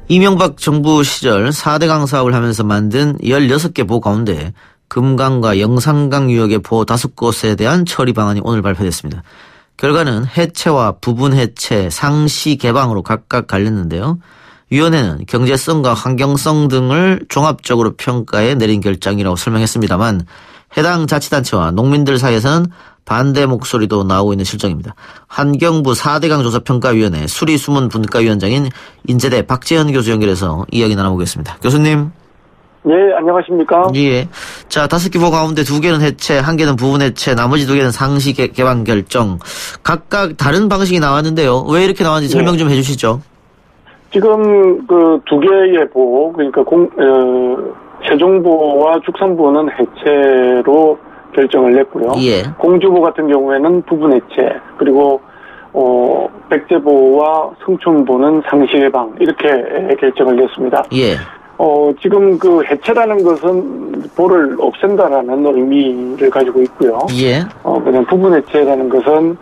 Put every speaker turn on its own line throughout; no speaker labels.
이명박 정부 시절 4대강 사업을 하면서 만든 16개 보호 가운데 금강과 영산강 유역의 보호 5곳에 대한 처리 방안이 오늘 발표됐습니다. 결과는 해체와 부분 해체, 상시 개방으로 각각 갈렸는데요. 위원회는 경제성과 환경성 등을 종합적으로 평가해 내린 결정이라고 설명했습니다만 해당 자치단체와 농민들 사이에서는 반대 목소리도 나오고 있는 실정입니다. 환경부 4대강 조사평가위원회 수리수문분과위원장인 인제대 박재현 교수 연결해서 이야기 나눠보겠습니다. 교수님.
예, 안녕하십니까?
예. 자, 5개 보호 가운데 2개는 해체, 1개는 부분 해체, 나머지 2개는 상시 개방 결정. 각각 다른 방식이 나왔는데요. 왜 이렇게 나왔는지 설명 좀 해주시죠.
지금 그 2개의 보호, 그러니까 세종보호와 축산보호는 해체로 결정을 냈고요.
예.
공주보 같은 경우에는 부분 해체, 그리고 백제보호와 성촌보는 상시 개방 이렇게 결정을 냈습니다.
예.
지금 그 해체라는 것은 보를 없앤다라는 의미를 가지고 있고요.
예.
그냥 부분 해체라는 것은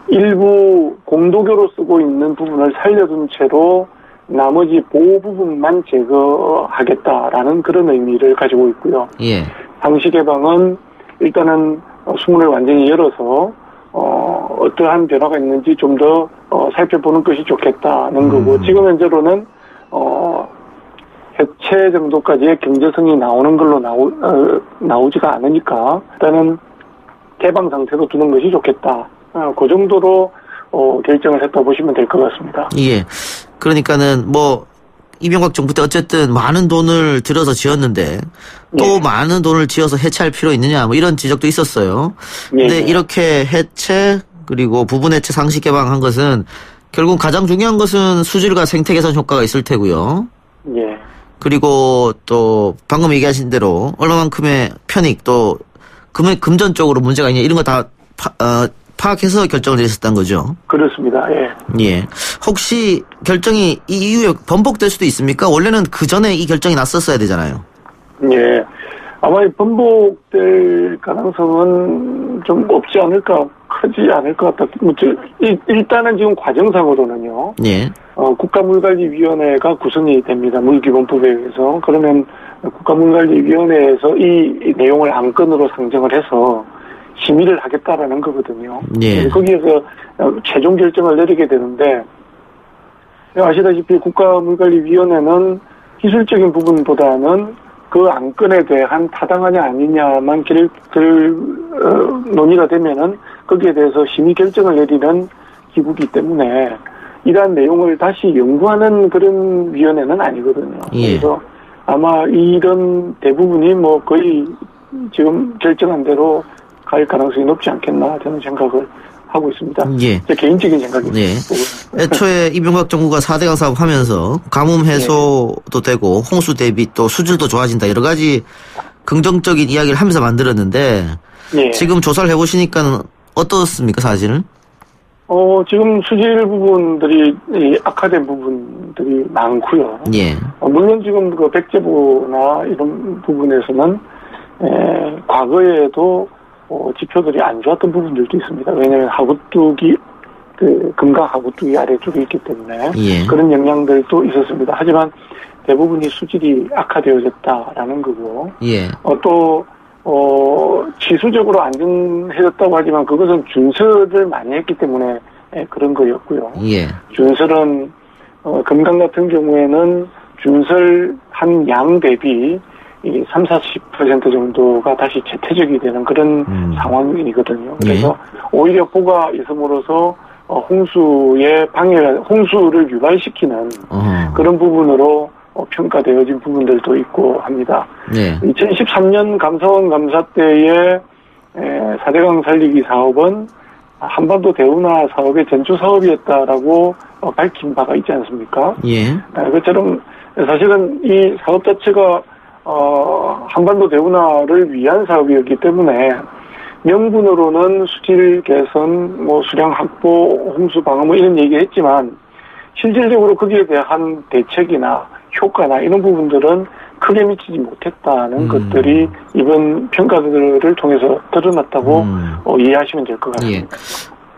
일부 공도교로 쓰고 있는 부분을 살려둔 채로 나머지 보호 부분만 제거하겠다라는 그런 의미를 가지고 있고요.
예.
상시 개방은 일단은 수문을 완전히 열어서 어떠한 변화가 있는지 좀 더 살펴보는 것이 좋겠다는 거고, 지금 현재로는 해체 정도까지의 경제성이 나오는 걸로 나오지가 않으니까 일단은 개방 상태로 두는 것이 좋겠다. 그 정도로 결정을 했다 보시면 될 것 같습니다.
예. 그러니까는 이명박 정부 때 어쨌든 많은 돈을 들여서 지었는데 또 많은 돈을 지어서 해체할 필요 있느냐 이런 지적도 있었어요. 근데 이렇게 해체 그리고 부분 해체 상시 개방한 것은 결국 가장 중요한 것은 수질과 생태 개선 효과가 있을 테고요.
예.
그리고 또 방금 얘기하신 대로 얼마만큼의 편익 또 금전적으로 문제가 있냐 이런 거 다 파악해서 결정을 내렸었다는 거죠.
그렇습니다. 예.
예. 혹시 결정이 이 이후에 번복될 수도 있습니까? 원래는 그 전에 이 결정이 났었어야 되잖아요.
예. 아마 번복될 가능성은 좀 없지 않을까, 크지 않을 것 같다. 일단은 지금 과정상으로는요.
예.
국가물관리위원회가 구성이 됩니다. 물기본법에 의해서. 그러면 국가물관리위원회에서 이 내용을 안건으로 상정을 해서 심의를 하겠다라는 거거든요.
예.
거기에서 최종 결정을 내리게 되는데, 아시다시피 국가물관리위원회는 기술적인 부분보다는 그 안건에 대한 타당하냐 아니냐만 논의가 되면은 거기에 대해서 심의 결정을 내리는 기구이기 때문에 이러한 내용을 다시 연구하는 그런 위원회는 아니거든요.
예.
그래서 아마 이런 대부분이 거의 지금 결정한 대로 갈 가능성이 높지 않겠나 저는 생각을 하고 있습니다.
예.
제 개인적인 생각입니다.
예. 애초에 이명박 정부가 4대강 사업하면서 가뭄 해소도 되고 홍수 대비 또 수질도 좋아진다 여러 가지 긍정적인 이야기를 하면서 만들었는데 지금 조사를 해보시니까는 어떻습니까 사실은?
지금 수질 부분들이 악화된 부분들이 많고요.
예.
물론 지금 그 백제보나 이런 부분에서는 과거에도 지표들이 안 좋았던 부분들도 있습니다. 왜냐하면 하구뚝이 금강 하구뚝이 아래쪽에 있기 때문에 그런 영향들도 있었습니다. 하지만 대부분이 수질이 악화되어졌다라는 거고 또 지수적으로 안정해졌다고 하지만 그것은 준설을 많이 했기 때문에 그런 거였고요. 준설은 금강 같은 경우에는 준설한 양 대비 이 30-40% 정도가 다시 재퇴적이 되는 그런 상황이거든요. 그래서 오히려 보가 있음으로써 홍수를 유발시키는 그런 부분으로 평가되어진 부분들도 있고 합니다. 2013년 감사원 감사 때의 4대강 살리기 사업은 한반도 대운하 사업의 전주 사업이었다라고 밝힌 바가 있지 않습니까? 그것처럼 사실은 이 사업 자체가 한반도 대운하를 위한 사업이었기 때문에 명분으로는 수질 개선, 수량 확보, 홍수 방어 이런 얘기했지만 실질적으로 거기에 대한 대책이나 효과나 이런 부분들은 크게 미치지 못했다는 것들이 이번 평가들을 통해서 드러났다고 이해하시면 될 것 같습니다.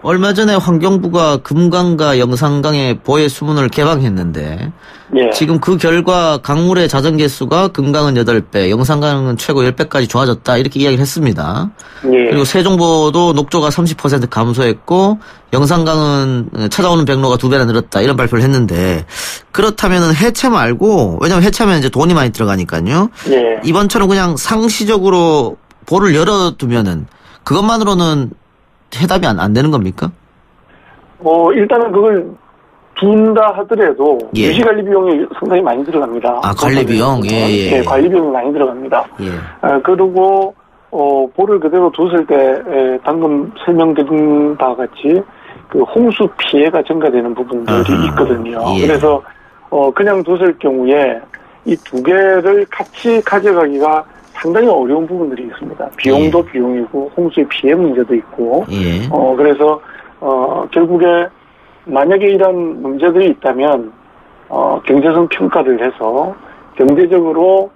얼마 전에 환경부가 금강과 영산강의 보해 수문을 개방했는데
예.
지금 그 결과 강물의 자전 개수가 금강은 8배, 영산강은 최고 10배까지 좋아졌다 이렇게 이야기를 했습니다.
예.
그리고 세종보도 녹조가 30% 감소했고 영산강은 찾아오는 백로가 2배나 늘었다 이런 발표를 했는데 그렇다면은 해체 말고 왜냐하면 해체하면 이제 돈이 많이 들어가니까요.
예.
이번처럼 그냥 상시적으로 보를 열어두면은 그것만으로는 해답이 안 되는 겁니까?
일단은 그걸 둔다 하더라도
예.
유지관리 비용이 상당히 많이 들어갑니다.
아, 관리 비용? 예.
관리 비용이 많이 들어갑니다.
예.
그리고 볼을 그대로 뒀을 때 방금 설명드린 바와 같이 그 홍수 피해가 증가되는 부분들이 있거든요.
예.
그래서 그냥 뒀을 경우에 이 두 개를 같이 가져가기가 상당히 어려운 부분들이 있습니다. 비용도 비용이고 홍수의 피해 문제도 있고.
예.
그래서 결국에 만약에 이런 문제들이 있다면 경제성 평가를 해서 경제적으로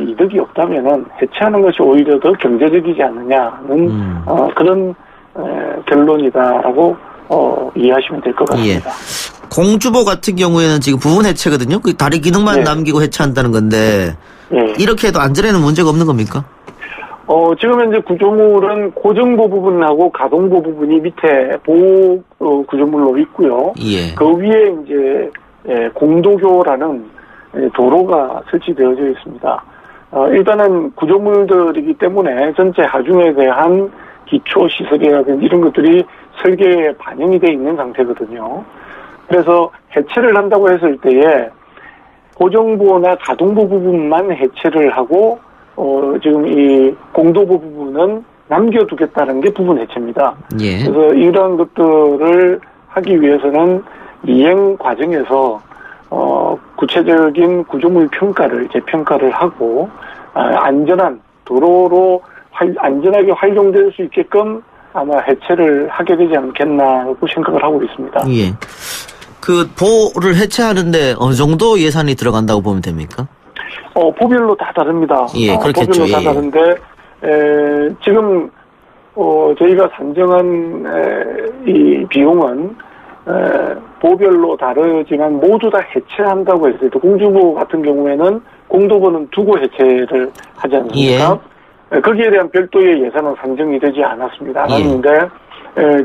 이득이 없다면은 해체하는 것이 오히려 더 경제적이지 않느냐는 그런 결론이다라고 이해하시면 될 것 같습니다.
예. 공주보 같은 경우에는 지금 부분 해체거든요. 그 다리 기능만
네.
남기고 해체한다는 건데
예.
이렇게 해도 안전에는 문제가 없는 겁니까?
지금 현재 구조물은 고정보 부분하고 가동보 부분이 밑에 보호 구조물로 있고요.
예.
그 위에 이제 공도교라는 도로가 설치되어져 있습니다. 일단은 구조물들이기 때문에 전체 하중에 대한 기초 시설이라든지 이런 것들이 설계에 반영이 되어 있는 상태거든요. 그래서 해체를 한다고 했을 때에 고정보나 가동보 부분만 해체를 하고 지금 이 공도보 부분은 남겨두겠다는 게 부분 해체입니다.
예.
그래서 이러한 것들을 하기 위해서는 이행 과정에서 구체적인 구조물 평가를 재평가를 하고 안전한 도로로 안전하게 활용될 수 있게끔 아마 해체를 하게 되지 않겠나고 생각을 하고 있습니다.
예. 그 보를 해체하는데 어느 정도 예산이 들어간다고 보면 됩니까?
보별로 다 다릅니다.
예, 그렇겠죠.
보별로 다
예.
다른데 지금 저희가 산정한 이 비용은 보별로 다르지만 모두 다 해체한다고 했을 때 공주보 같은 경우에는 공도보는 두고 해체를 하지 않습니까? 예. 거기에 대한 별도의 예산은 산정이 되지 않았는데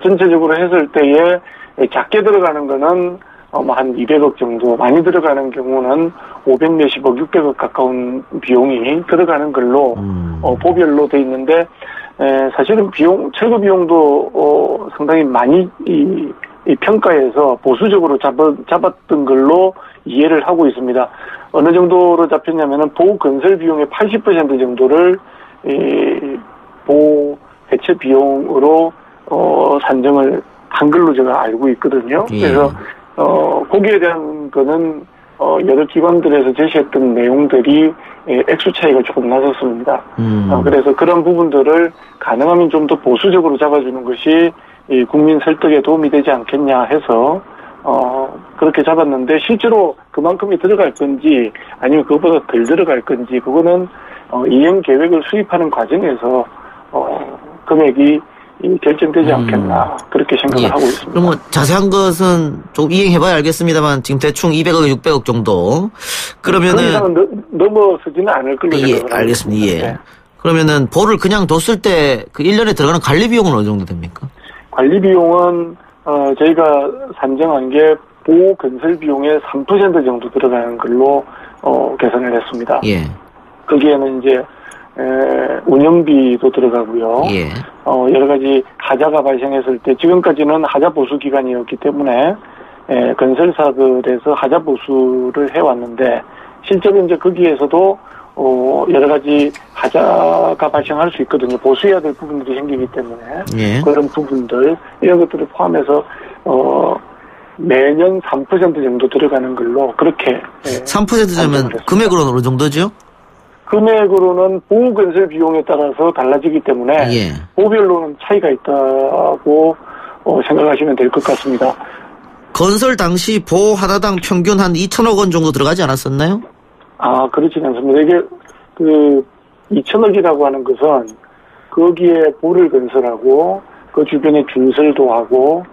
전체적으로 했을 때에 작게 들어가는 거는 한 200억 정도, 많이 들어가는 경우는 500 몇십억, 600억 가까운 비용이 들어가는 걸로 보별로 돼 있는데 사실은 철거 비용도 상당히 많이 이 평가에서 보수적으로 잡았던 걸로 이해를 하고 있습니다. 어느 정도로 잡혔냐면은 보호 건설 비용의 80% 정도를 보호 해체 비용으로 산정을 한 걸로 제가 알고 있거든요.
예.
그래서 거기에 대한 거는 여러 기관들에서 제시했던 내용들이 액수 차이가 조금 나섰습니다. 그래서 그런 부분들을 가능하면 좀 더 보수적으로 잡아주는 것이 이 국민 설득에 도움이 되지 않겠냐 해서 그렇게 잡았는데 실제로 그만큼이 들어갈 건지 아니면 그것보다 덜 들어갈 건지 그거는 이행 계획을 수립하는 과정에서 금액이 결정되지 않겠나 그렇게 생각을 하고 있습니다.
그럼 뭐 자세한 것은 좀 이행해봐야 알겠습니다만 지금 대충 200억, 600억 정도 그러면은
그 이상은 넘어서지는 않을 걸로 생각을 하고
알겠습니다.
있습니다.
예.
네.
그러면은 볼을 그냥 뒀을 때 그 1년에 들어가는 관리 비용은 어느 정도 됩니까?
관리 비용은 저희가 산정한 게 보호 건설 비용의 3% 정도 들어가는 걸로 계산을 했습니다.
예.
거기에는 이제 운영비도 들어가고요.
예.
여러 가지 하자가 발생했을 때 지금까지는 하자 보수 기간이었기 때문에 건설사들에서 하자 보수를 해왔는데 실제로 이제 거기에서도 여러 가지 하자가 발생할 수 있거든요. 보수해야 될 부분들이 생기기 때문에
예.
그런 부분들 이런 것들을 포함해서 매년 3% 정도 들어가는 걸로 그렇게
3%면 금액으로는 어느 정도죠?
금액으로는 보호 건설 비용에 따라서 달라지기 때문에
예.
보별로는 차이가 있다고 생각하시면 될 것 같습니다.
건설 당시 보호 하나당 평균 한 2천억 원 정도 들어가지 않았었나요?
그렇지는 않습니다. 이게 2천억이라고 하는 것은 거기에 볼을 건설하고 그 주변에 준설도 하고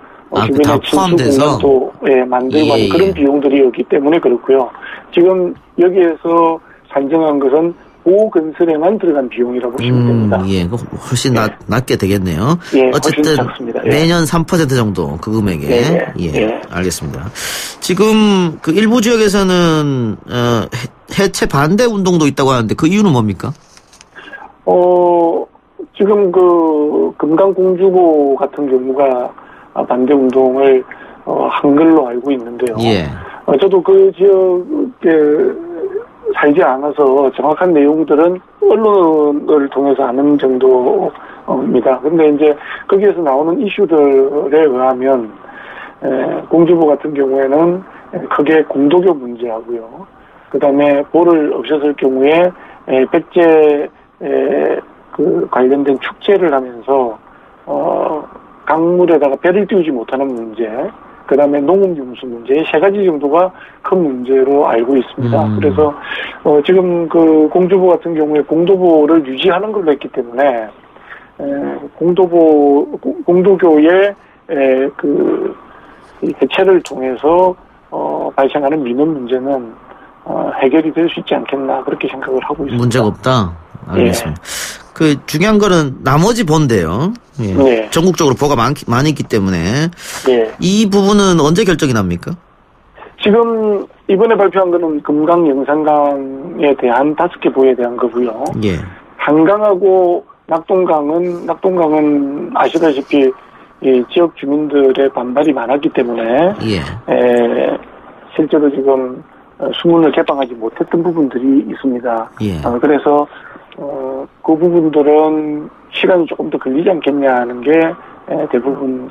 주변에 친수공간도 만들고 하는 그런 비용들이 없기 때문에 그렇고요. 지금 여기에서 산정한 것은 보건설에만 들어간 비용이라고 보시면 됩니다.
예, 훨씬 낮게 되겠네요.
예,
어쨌든
작습니다.
매년 3% 정도 그 금액에. 알겠습니다. 지금 그 일부 지역에서는 해체 반대 운동도 있다고 하는데 그 이유는 뭡니까?
지금 그 금강공주보 같은 경우가 반대 운동을 한 걸로 알고 있는데요.
예.
저도 그 지역에 살지 않아서 정확한 내용들은 언론을 통해서 아는 정도입니다. 근데 이제 거기에서 나오는 이슈들에 의하면 공주보 같은 경우에는 크게 공도교 문제하고요. 그다음에 보를 없앴을 경우에 백제 그 관련된 축제를 하면서 강물에다가 배를 띄우지 못하는 문제, 그 다음에 농업용수 문제, 세 가지 정도가 큰 문제로 알고 있습니다. 그래서, 지금 그 공주보 같은 경우에 공도보를 유지하는 걸로 했기 때문에, 공도교의 그 해체를 통해서, 발생하는 민원 문제는, 해결이 될 수 있지 않겠나, 그렇게 생각을 하고 있습니다.
문제가 없다? 알겠습니다. 그 중요한 거는 나머지 보인데요. 예. 전국적으로 보가 많이 있기 때문에 이 부분은 언제 결정이 납니까? 지금
이번에 발표한 거는 금강, 영산강에 대한 5개 보에 대한 거고요.
예.
한강하고 낙동강은 아시다시피 이 지역 주민들의 반발이 많았기 때문에 실제로 지금 수문을 개방하지 못했던 부분들이 있습니다. 그래서 그 부분들은 시간이 조금 더 걸리지 않겠냐는 게 대부분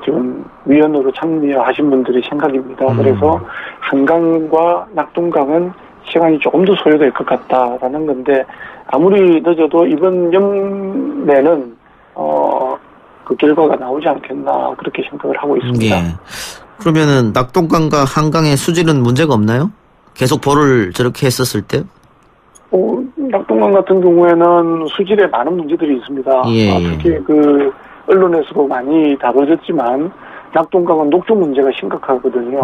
지금 위원으로 참여하신 분들의 생각입니다. 그래서 한강과 낙동강은 시간이 조금 더 소요될 것 같다라는 건데 아무리 늦어도 이번 연내는 그 결과가 나오지 않겠나 그렇게 생각을 하고 있습니다.
그러면은 낙동강과 한강의 수질은 문제가 없나요? 계속 보를 저렇게 했었을 때?
낙동강 같은 경우에는 수질에 많은 문제들이 있습니다. 특히 그 언론에서도 많이 다뤄졌지만 낙동강은 녹조 문제가 심각하거든요.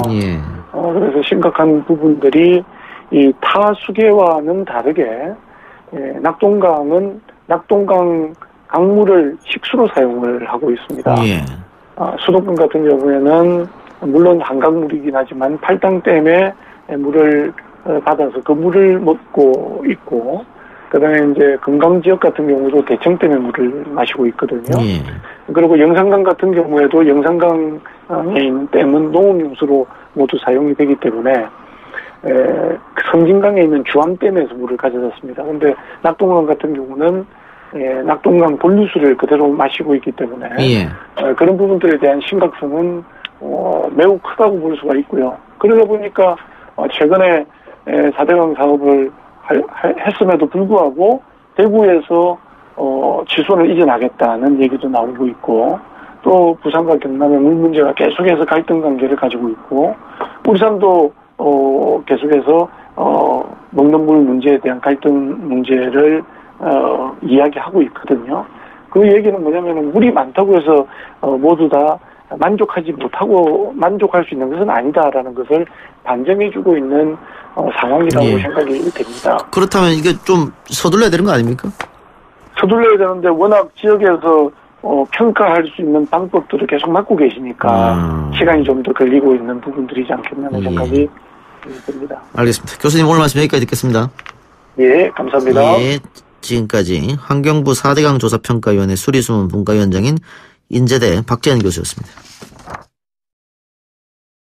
그래서 심각한 부분들이 이 타 수계와는 다르게 낙동강은 낙동강 강물을 식수로 사용을 하고 있습니다. 수도권 같은 경우에는 물론 한강물이긴 하지만 팔당댐에 물을 받아서 그 물을 먹고 있고, 그 다음에 이제 금강 지역 같은 경우도 대청댐의 물을 마시고 있거든요. 그리고 영산강 같은 경우에도 영산강에 있는 댐은 농업용수로 모두 사용이 되기 때문에, 성진강에 있는 주암댐에서 물을 가져다 습니다. 근데 낙동강 같은 경우는, 낙동강 본류수를 그대로 마시고 있기 때문에, 그런 부분들에 대한 심각성은, 매우 크다고 볼 수가 있고요. 그러다 보니까, 최근에 4대강 사업을 했음에도 불구하고 대구에서 지소를 이전하겠다는 얘기도 나오고 있고 또 부산과 경남의 물 문제가 계속해서 갈등 관계를 가지고 있고 울산도 계속해서 먹는 물 문제에 대한 갈등 문제를 이야기하고 있거든요. 그 얘기는 뭐냐면 물이 많다고 해서 모두 다 만족할 수 있는 것은 아니다라는 것을 반증해주고 있는 상황이라고 생각이 됩니다.
그렇다면 이게 좀 서둘러야 되는 거 아닙니까?
서둘러야 되는데 워낙 지역에서 평가할 수 있는 방법들을 계속 맡고 계시니까 시간이 좀 더 걸리고 있는 부분들이지 않겠냐는 생각이 듭니다.
알겠습니다. 교수님 오늘 말씀 여기까지 듣겠습니다.
감사합니다.
지금까지 환경부 4대강 조사평가위원회 수리수문 분과위원장인 인제대 박재현 교수였습니다.